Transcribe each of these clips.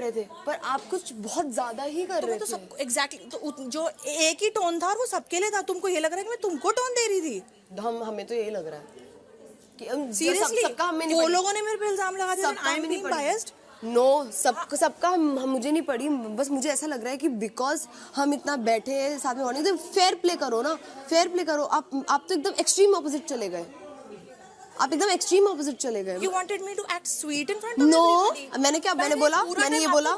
रहे थे, पर आप कुछ बहुत ज्यादा ही कर रहे थे। तो सब एग्जैक्टली तो जो एक ही टोन था और वो सबके लिए था। तुमको ये लग रहा है कि मैं तुमको टोन दे रही थी? हमें तो यही लग रहा है कि सीरियसली सबका हमें नहीं वो पड़ी। लोगों ने मेरे पे इल्जाम लगा दिया I am being biased. No, सबका मुझे नहीं पड़ी, बस मुझे ऐसा लग रहा है कि बिकॉज हम इतना बैठे हैं साथ में मॉर्निंग, तो फेयर प्ले करो ना, फेयर प्ले करो। आप तो एकदम एक्सट्रीम ऑपोजिट चले गए, आप एकदम एक्सट्रीम ऑपोजिट चले गए। You wanted me to act sweet in front of everybody? मैंने क्या मैंने बोला, मैंने ये बोला,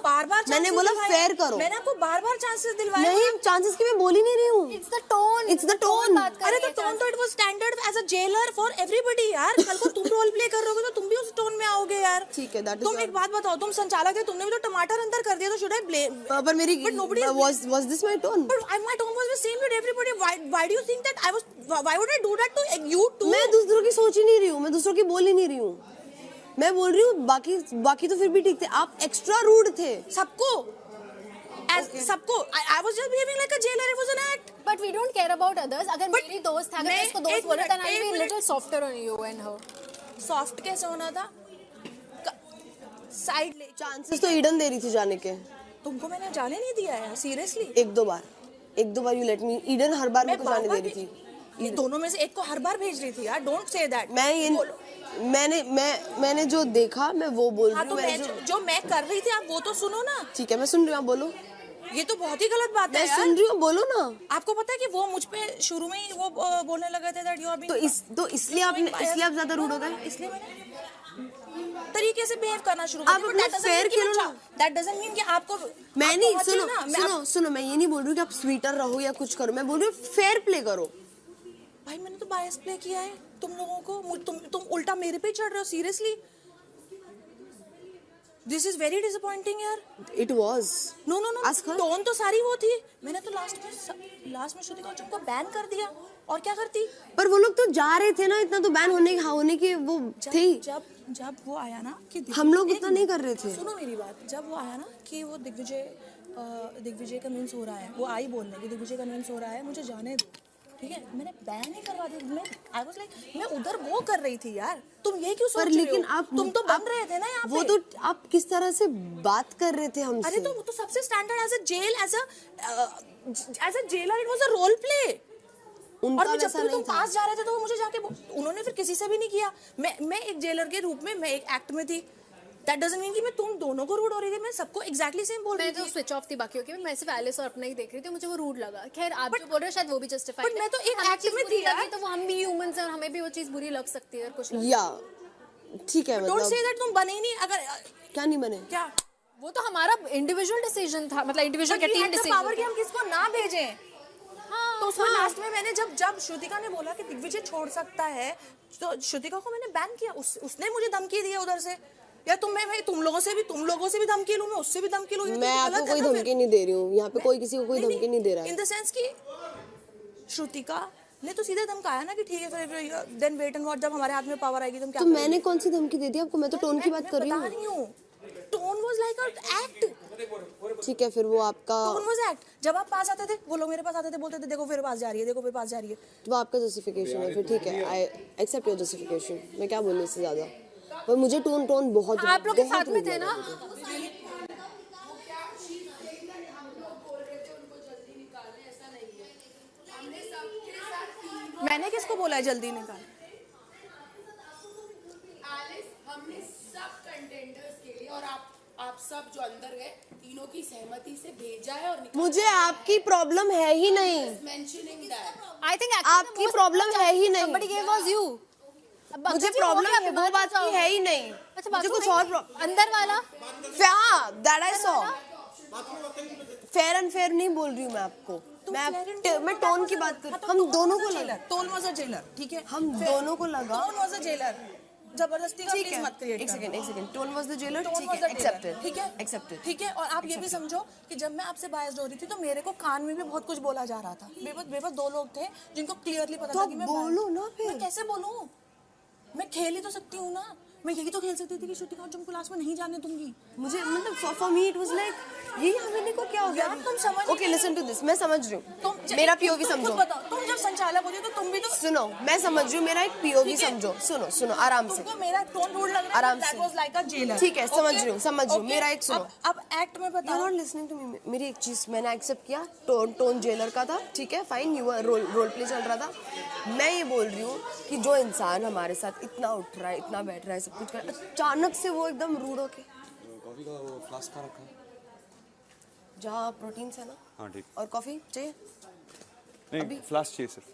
मैंने बोला फेयर करो। मैंने आपको बार-बार चांसेस दिलवाए। नहीं, चांसेस की मैं बोल ही नहीं रही हूँ। It's the tone. It's the tone. अरे तो टोन तो it was standard as a jailer for everybody यार। कल को तुम रोल प्ले कर रहोगे तो तुम भी उस टोन में आओगे यार। ठीक है, तुम एक बात बताओ, तुम संचालक है, तुमने भी तो टमाटर अंदर कर दिया, तो should I blame? पर मेरी was this my tone? But my tone was the same with everybody. Why do you think that I was? Why would I do that to you too? मैं दूसरों की सोच ही नहीं रही हूँ, मैं दूसरों की बोल ही नहीं रही हूँ। मैं बोल रही हूँ बाकी तो फिर भी ठीक थे, आप एक्स्ट्रा रूड थे सबको। सबको I was just behaving like a jailer. It was an act. But we don't care about others. अगर मेरी दोस्त है, अगर मैं इसको दोस्त बोले, then I'll be a little softer on you and her. Soft कैसे होना था? साइड ले। चांसेस तो ईडन दे रही थी जाने के। तुमको मैंने जाने नहीं दिया है सीरियसली। एक दो बार यू लेट मी। ईडन हर बार मुझे जाने दे रही थी। दोनों में से एक को हर बार भेज रही थी यार। Don't say that. मैंने जो देखा मैं वो बोल रही हूँ। जो मैं कर रही थी आप वो तो सुनो ना। ठीक है, मैं सुन रही हूँ, बोलो। ये तो बहुत ही गलत बात है यार। मैं सुन रही हूँ, बोलो ना। आपको पता है कि वो मुझ पे शुरू में ही वो बोलने लगे थे दैट यू आर बीइंग, तो इसलिए आप ज्यादा रूड हो गए। इसलिए मैंने तरीके से बिहेव करना शुरू आप अपना फेयर खेलो ना। दैट डजंट मीन कि आपको मैं नहीं सुनो मैं ये नहीं बोल रही हूँ कि आप स्वीटर रहो या कुछ करो, मैं बोल रही हूँ फेयर प्ले करो। भाई मैंने तो बायस प्ले किया है तुम लोगों को। तुम उल्टा मेरे पे चढ़ रहे हो seriously. This is very disappointing यार। इट वॉज नो टोन तो सारी वो थी। मैंने तो लास्ट में श्रुतिका को बैन कर दिया और क्या करती। पर वो लोग तो जा रहे थे ना, इतना तो बैन होने की वो थी। जब वो आया ना कि हम लोग उतना नहीं कर रहे थे। सुनो मेरी बात, जब वो आया ना कि वो दिग्विजय कन्विंस हो रहा है, वो आई बोलने कि दिग्विजय कन्विंस हो रहा है, मुझे जाने दो, ठीक है, मैंने बैन नहीं करवा दी। आई वाज लाइक मैं उधर वो कर रही थी यार। तुम ये क्यों सोच रहे हो? तुम तो बन रहे थे ना यहाँ पे। वो तो आप किस तरह से बात कर रहे थे हमसे। अरे तो वो तो सबसे standard as a jailer it was a role play. और जब तुम पास जा रहे थे तो वो मुझे जाके उन्होंने फिर किसी से भी नहीं किया। मैं एक जेलर के रूप में मैं एक एक्ट में थी। That doesn't mean कि मैं तुम दोनों को रूड हो रही थी। मैं सबको exactly same बोल रही थी। मैं तो स्विच ऑफ थी बाकी ओके। मैं सिर्फ एलिस और अपना ही देख रही थी, मुझे वो रूड लगा। खैर आप जो बोल रहे हो शायद वो भी जस्टिफाइड है। मैं तो एक एक्ट में थी यार। तो वो हम भी ह्यूमंस हैं और हमें भी वो चीज बुरी लग सकती है और कुछ या ठीक है। Don't say that तुम बने ही नहीं। अगर क्या नहीं बने, क्या वो तो हमारा इंडिविजुअल डिसीजन था, मतलब इंडिविजुअल का टीम डिसीजन। पावर कि हम किसको ना भेजें। तो उसमें लास्ट में मैंने जब श्रुतिका ने बोला कि दिग्विजय छोड़ सकता है तो श्रुतिका को मैंने बैन किया। उसने मुझे धमकी दी उधर से। या तुम लोगों से भी धमकी लूं, मैं उससे भी धमकी लूं। मैं आपको कोई धमकी नहीं दे रही हूँ। यहाँ पे कोई किसी को कोई धमकी नहीं दे रहा है। इन द सेंस कि श्रुतिका ने तो सीधे धमकाया ना कि ठीक है फिर देन वेट एंड वॉच, जब हमारे हाथ में पावर आएगी तुम क्या। तो मैंने कौन सी धमकी दे दी आपको? मैं तो टोन की बात कर रही हूँ। Tone was like a act. ठीक है, फिर वो आपका टोन वाज एक्ट। जब आप पास आते थे वो लोग मेरे पास आते थे, बोलते थे देखो फिर पास जा रही है, देखो फिर पास जा रही है। तो वो आपका जस्टिफिकेशन है, फिर ठीक है, आई एक्सेप्ट योर जस्टिफिकेशन। मैं क्या बोलूं इससे ज्यादा। पर मुझे टोन बहुत आप लोग के साथ में थे ना। मैंने किसको बोला है जल्दी निकाल? हमने सब कंटेंडर्स के लिए और आप सब जो अंदर गए तीनों की सहमति से भेजा है और मुझे आपकी प्रॉब्लम है ही नहीं। मेंशनिंग दैट आई थिंक आपकी प्रॉब्लम है ही नहीं। somebody gave us you। मुझे प्रॉब्लम है वो बात की है ही नहीं। अच्छा मुझे कुछ और अंदर वाला that I saw. Fair and fair नहीं बोल रही हूँ मैं आपको। मैं टोन की बात कर। हम दोनों को लगा। टोन वाज अ जेलर, ठीक है, हम दोनों को लगा। Tone was a jailer. जबरदस्ती का प्लीज मत क्रिएट एक second. Tone was the jailer, ठीक है, एक्सेप्टेड, ठीक है, एक्सेप्टेड, ठीक है। और आप ये भी समझो कि जब मैं आपसे बायस्ड हो रही थी तो मेरे को कान में भी बहुत कुछ बोला जा रहा था। बेबस दो लोग थे जिनको क्लियरली पता था कि मैं बोलो ना। फिर मैं कैसे बोलूं? मैं खेल ही तो सकती हूँ ना। मैं यही तो खेल सकती थी कि श्रुतिका तुमको क्लास में नहीं जाने दूंगी। मुझे मतलब for me it was like ये यामिनी को क्या हो गया? यार, तुम समझ ही ओके, नहीं लिसन टू दिस, मैं समझ रही तुम हूँ, मेरा पीओवी तुम खुद समझो, बताओ, तुम जब संचालक होती हो तो तुम भी तो सुनो, मैं समझ रही हूँ, मेरा एक पीओवी ठीक है। समझो, सुनो सुनो आराम से, तुमको मेरा टोन रूड लग रहा है, आराम that से। was like a jailer. ठीक है, समझ Okay? रही हूँ, समझ रही हूँ, Okay? मेरा एक सुनो। अब एक्ट में यू बताओ। नॉट लिसनिंग टू मी, मेरी एक चीज मैंने एक्सेप्ट किया, टोन जेलर का था, ठीक है फाइन, यू रोल प्ले चल रहा था। मैं ये बोल रही हूँ कि जो इंसान हमारे साथ इतना उठ रहा है, इतना बैठ रहा है, सब कुछ कर रहा है, अचानक से वो एकदम रूड होके, कॉफी का वो फ्लास्क कहाँ रखा है? जहाँ प्रोटीन्स है ना, हाँ ठीक, और कॉफी चाहिए, नहीं फ्लास्क चाहिए सिर्फ,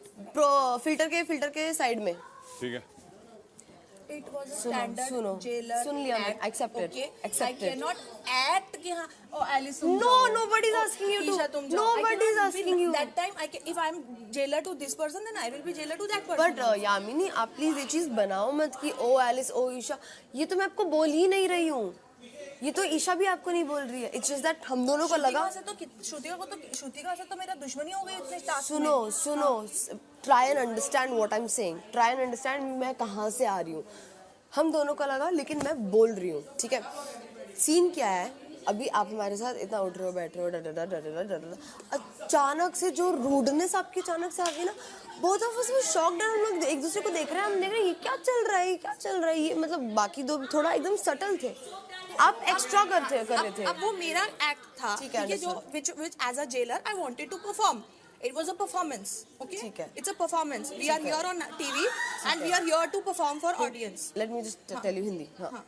फिल्टर के साइड में। ठीक है। It was a सुनो, standard सुनो, jailer सुन लिया मैं, act, accepted, okay? accepted. I cannot act कि हाँ, oh Alice तुम No, जाओ. nobody is Oh, asking you to. Isha तुम जाओ. I Nobody is cannot asking be- you. That time if I'm jailer to this person, then I will be jailer to that person. But Yamini आप please ये चीज बनाओ मत कि ओ Alice ओ ईशा, ये तो मैं आपको बोल ही नहीं रही हूँ, ये तो ईशा भी आपको नहीं बोल रही है, इट्स जस्ट दैट हम दोनों को लगा। श्रुतिका से तो मेरा दुश्मनी हो गई इतने टास्क सुनो सुनो, try and understand what I am saying, try and understand मैं कहाँ से आ रही हूँ। हम दोनों को लगा, लेकिन मैं बोल रही हूँ, ठीक है। सीन क्या है, अभी आप हमारे साथ इतना उठ रहे हो, बैठ रहे हो, अचानक से जो रूडनेस आपकी अचानक से आ गई ना, both of us were shocked, हम लोग एक दूसरे को देख रहे हैं, हम देख रहे हैं ये क्या चल रहा है, ये क्या चल रहा है, ये मतलब बाकी दो थोड़ा एकदम सटल थे, आप एक्स्ट्रा कर रहे थे। अब वो मेरा एक्ट था, ठीक है, जो which as a jailer I wanted to perform. It was a performance, okay? ठीक है। It's a performance. We are here on TV and we are here to perform for audience. Let me just tell you Hindi. हाँ,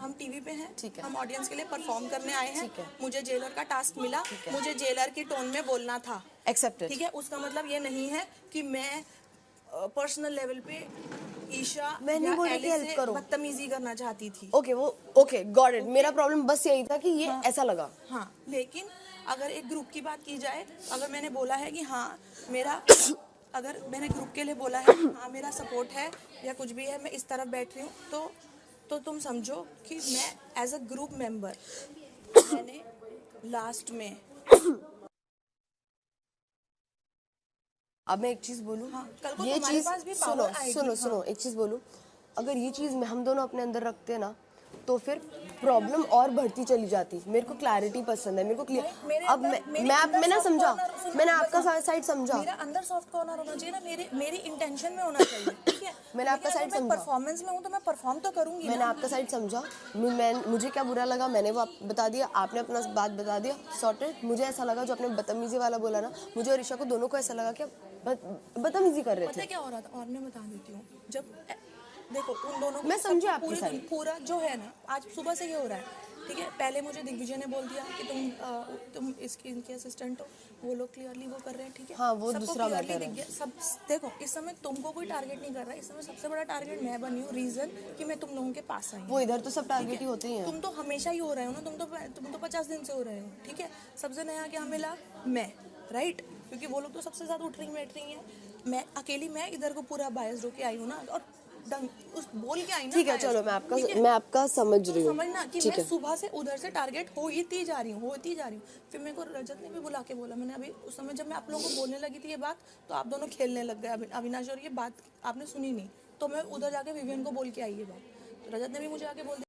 हम TV पे हैं, ठीक है। हम audience के लिए परफॉर्म करने आए हैं। ठीक है। मुझे जेलर का टास्क मिला, ठीक है। मुझे जेलर की टोन में बोलना था, एक्सेप्टेड। ठीक है। उसका मतलब ये नहीं है कि मैं पर्सनल लेवल पे ईशा मैं नहीं या बोल रही एली कि help से करो। बदतमीजी करना चाहती थी। ओके गॉट इट, मेरा प्रॉब्लम बस यही था कि ये ऐसा लगा। हाँ, लेकिन अगर एक ग्रुप की बात की जाए, अगर मैंने बोला है कि हाँ मेरा अगर मैंने ग्रुप के लिए बोला है हाँ मेरा सपोर्ट है या कुछ भी है, मैं इस तरफ बैठ रही हूँ, तो तुम समझो कि मैं एज अ ग्रुप मेंबर मैंने लास्ट में अब मैं एक चीज बोलूं, हाँ, कल को ये तुम्हारे चीज पास भी सुनो power आएगी, सुनो हाँ। सुनो, एक चीज बोलूं, अगर ये चीज हम दोनों अपने अंदर रखते हैं ना, तो फिर प्रॉब्लम और बढ़ती चली जाती। मेरे को क्लैरिटी पसंद है, मेरे को क्लियर। अब मैं ना समझा, मैंने आपका साइड समझा, मेरा अंदर सॉफ्ट कॉर्नर होना चाहिए ना, मेरी इंटेंशन में होना चाहिए, ठीक है। मैंने आपका साइड समझा, परफॉर्मेंस में हूँ तो मैं परफॉर्म तो करूंगी मैंने ना। आपका साइड समझा, मुझे क्या बुरा लगा मैंने वो बता दिया, आपने अपना बात बता दिया, सॉर्टेड। मुझे ऐसा लगा जो आपने बदतमीजी वाला बोला ना, मुझे और ईशा को दोनों को ऐसा लगा कि बदतमीजी कर रहे पता थे। है क्या हो रहा था, और मैं बता देती हूँ। जब देखो उन दोनों मैं समझी आपकी साइड। पूरा जो है ना, आज सुबह से ये हो रहा है, ठीक है। पहले मुझे दिग्विजय ने बोल दिया कि तुम इनके असिस्टेंट हो, वो लोग क्लियरली वो कर रहे हैं, ठीक है। हाँ, वो सबको दूसरा clearly मैटर दिख है। गया, सब देखो इस समय तुमको कोई टारगेट नहीं कर रहा है, इस समय सबसे बड़ा टारगेट मैं बनी हूँ। रीजन कि मैं तुम लोगों के पास आई हूँ। वो इधर तो सब टारगेट ही होते ही हैं। तुम तो हमेशा ही हो रहे हो ना, तुम तो 50 दिन से हो रहे हो, ठीक है। सबसे नया क्या मिला, मैं, राइट, क्योंकि वो लोग तो सबसे ज्यादा उठ रही बैठ रही हैं, मैं अकेली, मैं इधर को पूरा बायस होके आई हूँ ना, और उस बोल के आई ना। ठीक है, चलो मैं आपका समझ रही हूँ, समझना कि ठीक मैं है। सुबह से उधर से टारगेट होती जा रही हूँ। फिर मेरे को रजत ने भी बुला के बोला, मैंने अभी उस समय जब मैं आप लोगों को बोलने लगी थी ये बात, तो आप दोनों खेलने लग गए अविनाश, और ये बात आपने सुनी नहीं, तो मैं उधर जाके विवियन को बोल के आई ये बात, तो रजत ने भी मुझे आके बोल दिया